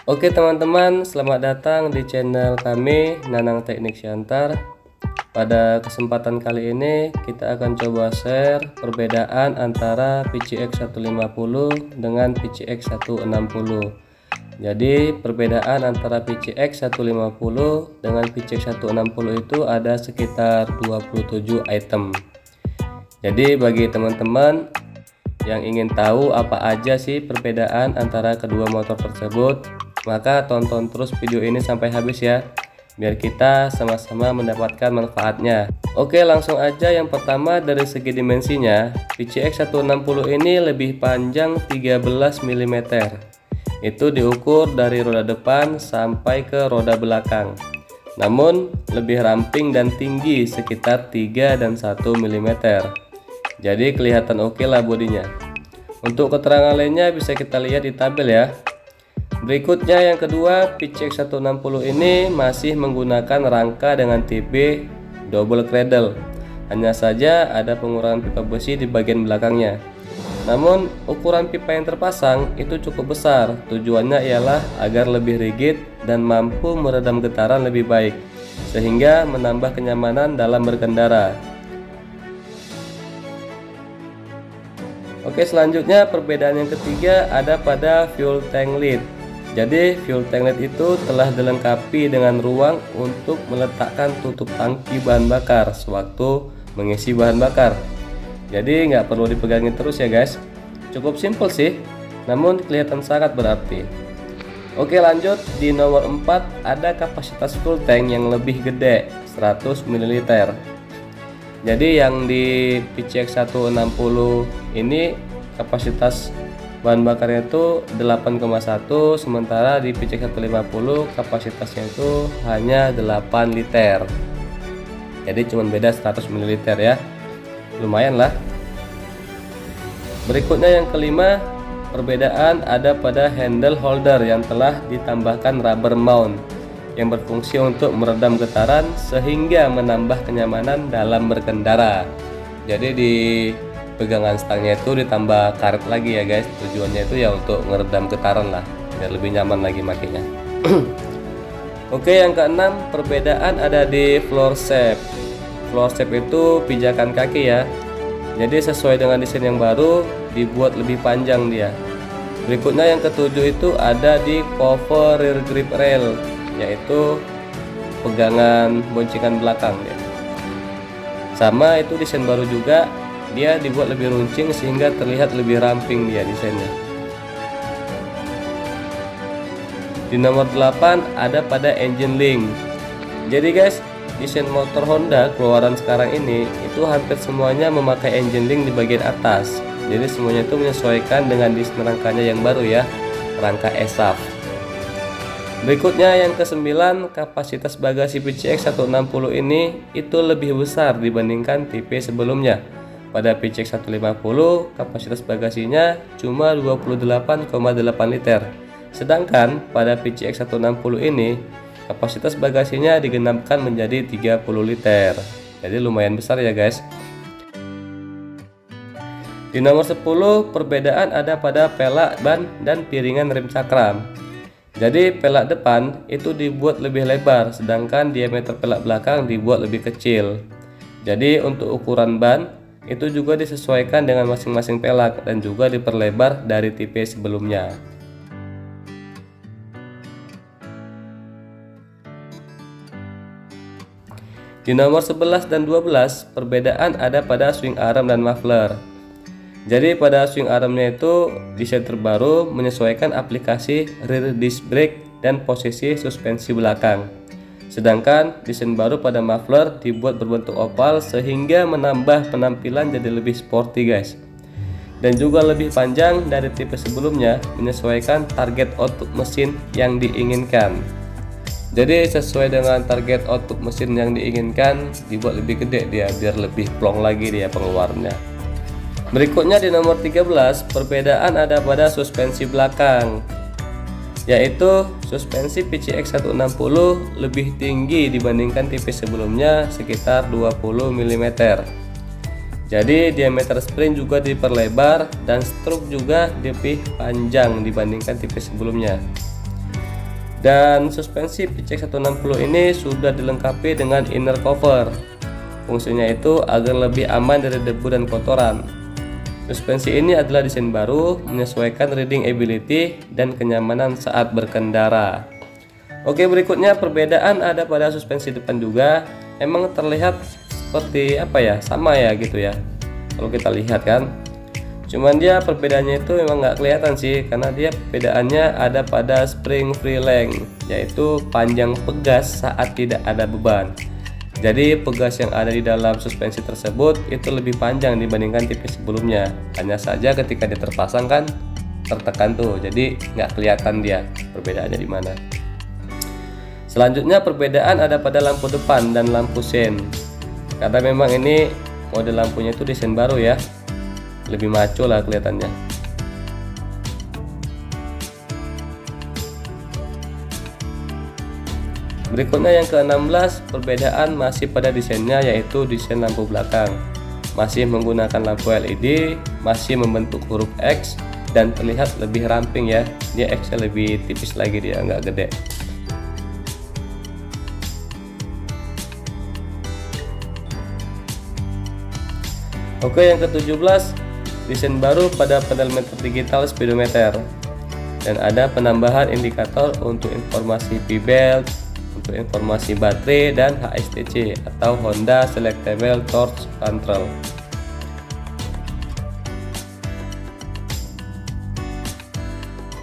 Oke teman-teman, selamat datang di channel kami Nanang Teknik Siantar. Pada kesempatan kali ini kita akan coba share perbedaan antara PCX 150 dengan PCX 160. Jadi perbedaan antara PCX 150 dengan PCX 160 itu ada sekitar 27 item. Jadi bagi teman-teman yang ingin tahu apa aja sih perbedaan antara kedua motor tersebut, maka tonton terus video ini sampai habis ya, biar kita sama-sama mendapatkan manfaatnya. Oke, langsung aja. Yang pertama dari segi dimensinya, PCX 160 ini lebih panjang 13 mm. Itu diukur dari roda depan sampai ke roda belakang. Namun lebih ramping dan tinggi sekitar 3 dan 1 mm. Jadi kelihatan oke lah bodinya. Untuk keterangan lainnya bisa kita lihat di tabel ya. Berikutnya yang kedua, PCX 160 ini masih menggunakan rangka dengan tipe double cradle. Hanya saja ada pengurangan pipa besi di bagian belakangnya. Namun ukuran pipa yang terpasang itu cukup besar. Tujuannya ialah agar lebih rigid dan mampu meredam getaran lebih baik, sehingga menambah kenyamanan dalam berkendara. Oke, selanjutnya perbedaan yang ketiga ada pada fuel tank lid. Jadi fuel tank lid itu telah dilengkapi dengan ruang untuk meletakkan tutup tangki bahan bakar sewaktu mengisi bahan bakar. Jadi nggak perlu dipegangin terus ya guys. Cukup simple sih, namun kelihatan sangat berarti. Oke, lanjut di nomor 4 ada kapasitas full tank yang lebih gede, 100 ml. Jadi yang di PCX 160 ini kapasitas bahan bakarnya itu 8,1, sementara di PCX 150 kapasitasnya itu hanya 8 liter. Jadi cuma beda 100 ml ya. Lumayan lah. Berikutnya yang kelima, perbedaan ada pada handle holder yang telah ditambahkan rubber mount yang berfungsi untuk meredam getaran sehingga menambah kenyamanan dalam berkendara. Jadi di pegangan stangnya itu ditambah karet lagi ya guys. Tujuannya itu ya untuk meredam getaran lah, biar lebih nyaman lagi makainya. Oke, yang keenam, perbedaan ada di floor shape. Floor shape itu pijakan kaki ya. Jadi sesuai dengan desain yang baru dibuat lebih panjang dia. Berikutnya yang ketujuh itu ada di cover rear grip rail, yaitu pegangan boncengan belakang ya. Sama, itu desain baru juga, dia dibuat lebih runcing sehingga terlihat lebih ramping dia desainnya. Di nomor 8 ada pada engine link. Jadi guys, desain motor Honda keluaran sekarang ini itu hampir semuanya memakai engine link di bagian atas. Jadi semuanya itu menyesuaikan dengan desain rangkanya yang baru ya, rangka ESAF. Berikutnya yang ke-9, kapasitas bagasi PCX 160 ini itu lebih besar dibandingkan tipe sebelumnya. Pada PCX 150 kapasitas bagasinya cuma 28,8 liter. Sedangkan pada PCX 160 ini kapasitas bagasinya digenapkan menjadi 30 liter. Jadi lumayan besar ya guys. Di nomor 10, perbedaan ada pada pelak ban dan piringan rem cakram. Jadi pelak depan itu dibuat lebih lebar, sedangkan diameter pelak belakang dibuat lebih kecil. Jadi untuk ukuran ban itu juga disesuaikan dengan masing-masing pelak dan juga diperlebar dari tipe sebelumnya. Di nomor 11 dan 12, perbedaan ada pada swing arm dan muffler. Jadi pada swing armnya itu desain terbaru menyesuaikan aplikasi rear disc brake dan posisi suspensi belakang. Sedangkan desain baru pada muffler dibuat berbentuk oval sehingga menambah penampilan jadi lebih sporty guys. Dan juga lebih panjang dari tipe sebelumnya menyesuaikan target output mesin yang diinginkan. Jadi sesuai dengan target output mesin yang diinginkan dibuat lebih gede dia, biar lebih plong lagi dia pengeluarannya. Berikutnya di nomor 13, perbedaan ada pada suspensi belakang, yaitu suspensi PCX 160 lebih tinggi dibandingkan tipe sebelumnya sekitar 20 mm. Jadi diameter spring juga diperlebar dan stroke juga lebih panjang dibandingkan tipe sebelumnya. Dan suspensi PCX160 ini sudah dilengkapi dengan inner cover. Fungsinya itu agar lebih aman dari debu dan kotoran. Suspensi ini adalah desain baru, menyesuaikan riding ability dan kenyamanan saat berkendara. Oke, berikutnya perbedaan ada pada suspensi depan juga. Emang terlihat seperti apa ya, sama ya gitu ya kalau kita lihat kan. Cuman dia perbedaannya itu memang nggak kelihatan sih, karena dia perbedaannya ada pada spring free length, yaitu panjang pegas saat tidak ada beban. Jadi pegas yang ada di dalam suspensi tersebut itu lebih panjang dibandingkan tipe sebelumnya. Hanya saja ketika dia terpasang kan tertekan tuh, jadi nggak kelihatan dia perbedaannya di mana. Selanjutnya perbedaan ada pada lampu depan dan lampu sein. Karena memang ini model lampunya itu desain baru ya, lebih maco lah kelihatannya. Berikutnya yang ke-16, perbedaan masih pada desainnya, yaitu desain lampu belakang. Masih menggunakan lampu LED, masih membentuk huruf X, dan terlihat lebih ramping ya. Dia X-nya lebih tipis lagi, dia nggak gede. Oke, yang ke-17, desain baru pada pedometer digital speedometer, dan ada penambahan indikator untuk informasi P-belt, untuk informasi baterai, dan HSTC atau Honda Selectable Torch Control.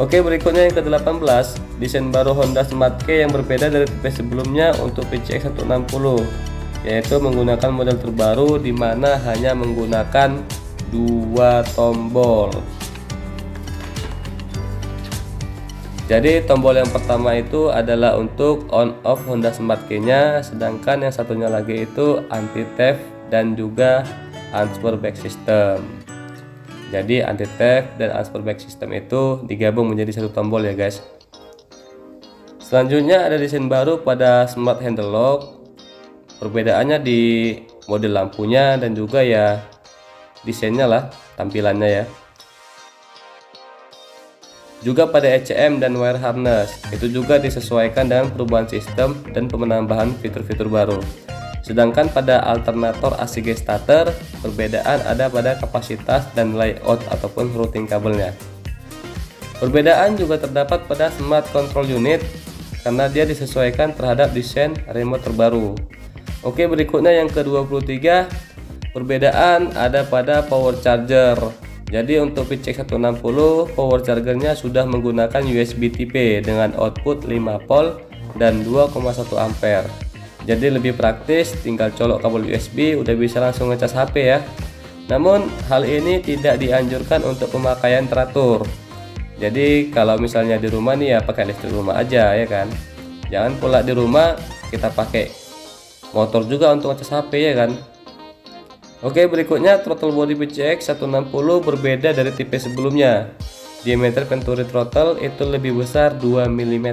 Oke, berikutnya yang ke-18, desain baru Honda Smart Key yang berbeda dari tipe sebelumnya untuk PCX160, yaitu menggunakan model terbaru di mana hanya menggunakan 2 tombol. Jadi tombol yang pertama itu adalah untuk on off Honda Smart Key-nya, sedangkan yang satunya lagi itu anti theft dan juga transfer back system. Jadi anti theft dan transfer back system itu digabung menjadi satu tombol ya guys. Selanjutnya ada desain baru pada smart handle lock. Perbedaannya di model lampunya dan juga ya desainnya lah, tampilannya ya. Juga pada ECM dan wire harness itu juga disesuaikan dengan perubahan sistem dan penambahan fitur-fitur baru. Sedangkan pada alternator ACG starter, perbedaan ada pada kapasitas dan layout ataupun routing kabelnya. Perbedaan juga terdapat pada smart control unit karena dia disesuaikan terhadap desain remote terbaru. Oke, berikutnya yang ke-23, perbedaan ada pada power charger. Jadi untuk PCX160 power chargernya sudah menggunakan USB Type dengan output 5 volt dan 2,1 ampere. Jadi lebih praktis, tinggal colok kabel USB udah bisa langsung ngecas HP ya. Namun hal ini tidak dianjurkan untuk pemakaian teratur. Jadi kalau misalnya di rumah nih ya pakai listrik rumah aja ya kan. Jangan pula di rumah kita pakai motor juga untuk ngecas HP ya kan. Oke, berikutnya throttle body PCX160 berbeda dari tipe sebelumnya. Diameter venturi throttle itu lebih besar 2 mm.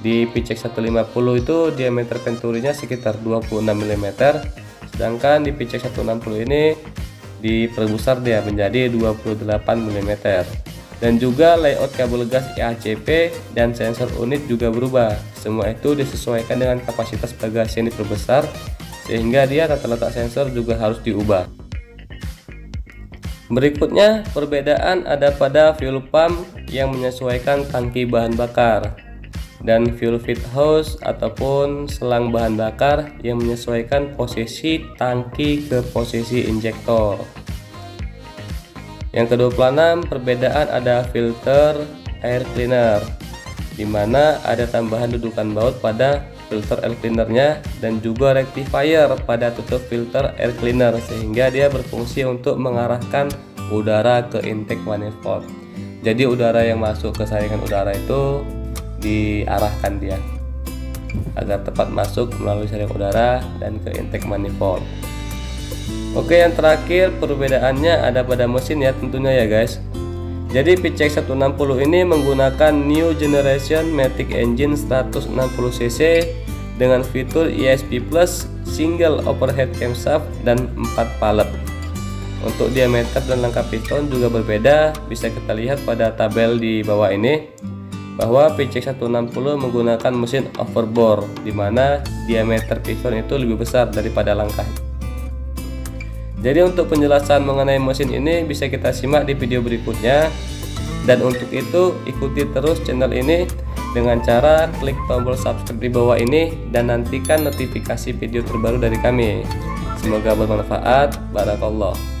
Di PCX150 itu diameter venturinya sekitar 26 mm, sedangkan di PCX160 ini diperbesar dia menjadi 28 mm. Dan juga layout kabel gas EACP dan sensor unit juga berubah. Semua itu disesuaikan dengan kapasitas bagasi yang diperbesar, sehingga dia tata letak sensor juga harus diubah. Berikutnya perbedaan ada pada fuel pump yang menyesuaikan tangki bahan bakar, dan fuel feed hose ataupun selang bahan bakar yang menyesuaikan posisi tangki ke posisi injektor. Yang ke-26, perbedaan ada filter air cleaner, di mana ada tambahan dudukan baut pada filter air cleanernya dan juga rectifier pada tutup filter air cleaner, sehingga dia berfungsi untuk mengarahkan udara ke intake manifold. Jadi udara yang masuk ke saringan udara itu diarahkan dia agar tepat masuk melalui saringan udara dan ke intake manifold. Oke, yang terakhir perbedaannya ada pada mesin ya tentunya ya guys. Jadi PCX160 ini menggunakan new generation Matic engine 160cc dengan fitur ESP Plus, single overhead camshaft dan 4 pallet. Untuk diameter dan langkah piston juga berbeda, bisa kita lihat pada tabel di bawah ini. bahwa PCX160 menggunakan mesin overbore, di mana diameter piston itu lebih besar daripada langkah. Jadi untuk penjelasan mengenai mesin ini bisa kita simak di video berikutnya. Dan untuk itu ikuti terus channel ini dengan cara klik tombol subscribe di bawah ini dan nantikan notifikasi video terbaru dari kami. Semoga bermanfaat. Barakallah.